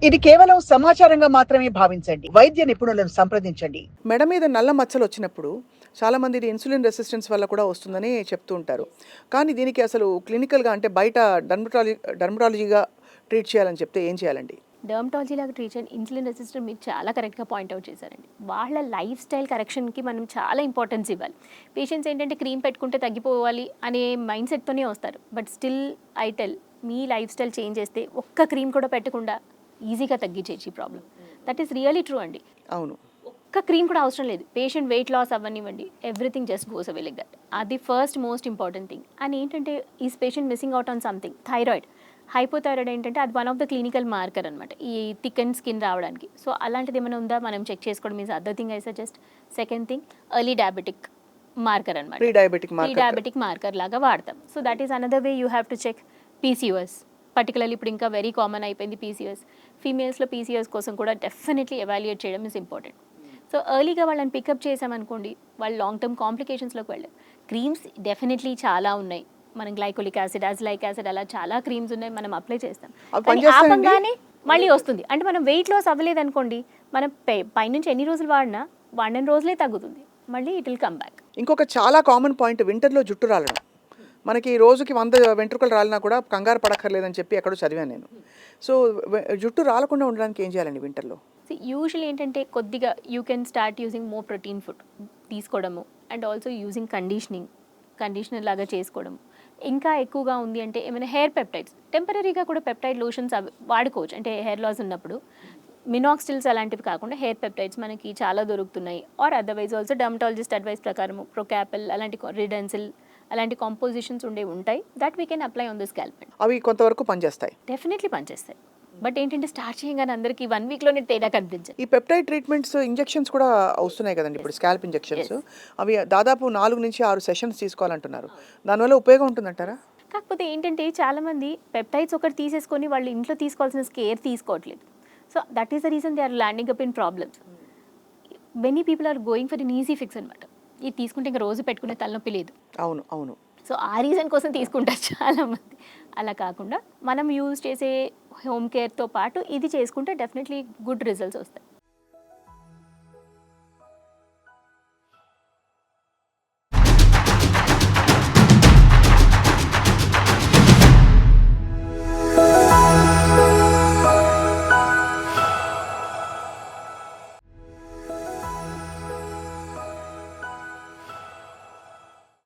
ఇది కేవలం సమాచారంగా మాత్రమే భావించండి. వైద్య నిపుణులను సంప్రదించండి. మెడ మీద నల్ల మచ్చలు వచ్చినప్పుడు చాలామంది ఇది ఇన్సులిన్ రెసిస్టెన్స్ వల్ల కూడా వస్తుందని చెప్తూ ఉంటారు. కానీ దీనికి అసలు క్లినికల్‌గా అంటే బయట డర్మటాలజీగా ట్రీట్ చేయాలని చెప్తే ఏం చేయాలండి? డర్మటాలజీ లాగా ట్రీట్ చేయండి. ఇన్సులిన్ రెసిస్టెంట్ మీరు చాలా కరెక్ట్గా పాయింట్అవుట్ చేశారండి. వాళ్ళ లైఫ్ స్టైల్ కరెక్షన్కి మనం చాలా ఇంపార్టెన్స్ ఇవ్వాలి. పేషెంట్స్ ఏంటంటే క్రీమ్ పెట్టుకుంటే తగ్గిపోవాలి అనే మైండ్ సెట్తోనే వస్తారు. బట్ స్టిల్ ఐ టెల్, మీ లైఫ్ స్టైల్ చేంజ్ చేస్తే ఒక్క క్రీమ్ కూడా పెట్టకుండా ఈజీగా తగ్గించేయచ్చు ఈ problem. That is really true అండి. అవును. ఒక్క క్రీమ్ కూడా అవసరం లేదు. పేషెంట్ వెయిట్ లాస్ అవ్వనివ్వండి, everything just goes away like that. అది first most important thing. And ఏంటంటే is patient missing out on something. Thyroid, hypothyroid ఏంటంటే అది one of the clinical marker అనమాట ఈ థిక్ అండ్ స్కిన్ రావడానికి. సో అలాంటిది ఏమైనా ఉందా మనం చెక్ చేసుకోవడం is other thing I suggest. Second thing, early diabetic marker అనమాట. ప్రీ డయాబెటిక్ మార్కర్ లాగా వాడతాం. So that is another way you have to check. PCOS particularly ఇప్పుడు ఇంకా వెరీ కామన్ అయిపోయింది పీసీఓఎస్. ఫీమేల్స్లో పీసీఓఎస్ కోసం కూడా డెఫినెట్లీ ఎవాల్యుయేట్ చేయడం ఇస్ ఇంపార్టెంట్. సో ఎర్లీగా వాళ్ళని పికప్ చేసామనుకోండి, వాళ్ళు లాంగ్ టర్మ్ కాంప్లికేషన్స్లోకి వెళ్ళారు. క్రీమ్స్ డెఫినెట్లీ చాలా ఉన్నాయి. మనం గ్లైకోలిక్ యాసిడ్, అజ్లైక్ యాసిడ్ అలా చాలా క్రీమ్స్ ఉన్నాయి, మనం అప్లై చేస్తాం. కానీ ఆపంగానే మళ్ళీ వస్తుంది. అంటే మనం వెయిట్ లాస్ అవ్వలేదు అనుకోండి, మనం పైనుంచి ఎన్ని రోజులు వాడిన రోజులే తగ్గుతుంది, మళ్ళీ ఇట్ విల్ కమ్ బ్యాక్. ఇంకొక చాలా కామన్ పాయింట్, వింటర్లో జుట్టు రాలడం. మనకి రోజుకి 100 వెంట్రుకలు రాలినా కూడా కంగారు పడక్కర్లేదని చెప్పి ఎక్కడో చదివాను నేను. సో జుట్టు రాలకుండా ఉండడానికి ఏం చేయాలండి వింటర్లో? యూజువల్లీ ఏంటంటే కొద్దిగా you can start using more protein food తీసుకోవడము, అండ్ ఆల్సో యూజింగ్ కండిషనర్ లాగా చేసుకోవడము. ఇంకా ఎక్కువగా ఉంది అంటే ఏమైనా హెయిర్ పెప్టైడ్స్, టెంపరీగా కూడా పెప్టైడ్ లోషన్స్ అవి వాడుకోవచ్చు. అంటే హెయిర్ లాస్ ఉన్నప్పుడు మినాక్సిల్స్ అలాంటివి కాకుండా హెయిర్ పెప్టైడ్స్ మనకి చాలా దొరుకుతున్నాయి. Or otherwise also dermatologist advice ప్రకారం ప్రొకాపిల్ అలాంటి రిడెన్సిల్ అలాంటి కాంపోజిషన్స్ ఉంటాయి. That we can apply on the scalp. అవి కొంతవరకు పనిచేస్తాయి, డెఫినెట్లీ పనిచేస్తాయి. బట్ ఏంటంటే స్టార్ట్ చేయగానే అందరికీ 1 వీక్లోనే తేడా కనిపించాయి. ఈ పెప్టైడ్ ట్రీట్మెంట్స్ ఇంజెక్షన్స్ కూడా వస్తున్నాయి కదండి ఇప్పుడు, స్కాల్ప్ ఇంజెక్షన్స్. అవి దాదాపు 4 నుంచి 6 సెషన్స్ తీసుకోవాలంటున్నారు. దానివల్ల ఉపయోగం ఉంటుందంటారా? కాకపోతే ఏంటంటే చాలామంది పెప్టైడ్స్ ఒకటి తీసేసుకొని వాళ్ళు ఇంట్లో తీసుకోవాల్సిన కేర్ తీసుకోవట్లేదు. So that is the reason they are landing up in problems. Many people are going for an easy fix అనమాట. ఇది తీసుకుంటే ఇంకా రోజు పెట్టుకునే తలనొప్పి లేదు. అవును అవును. సో ఆ రీజన్ కోసం తీసుకుంటారు చాలామంది. అలా కాకుండా మనం యూజ్ చేసే హోమ్ కేర్తో పాటు ఇది చేసుకుంటే డెఫినెట్లీ గుడ్ రిజల్ట్స్ వస్తాయి.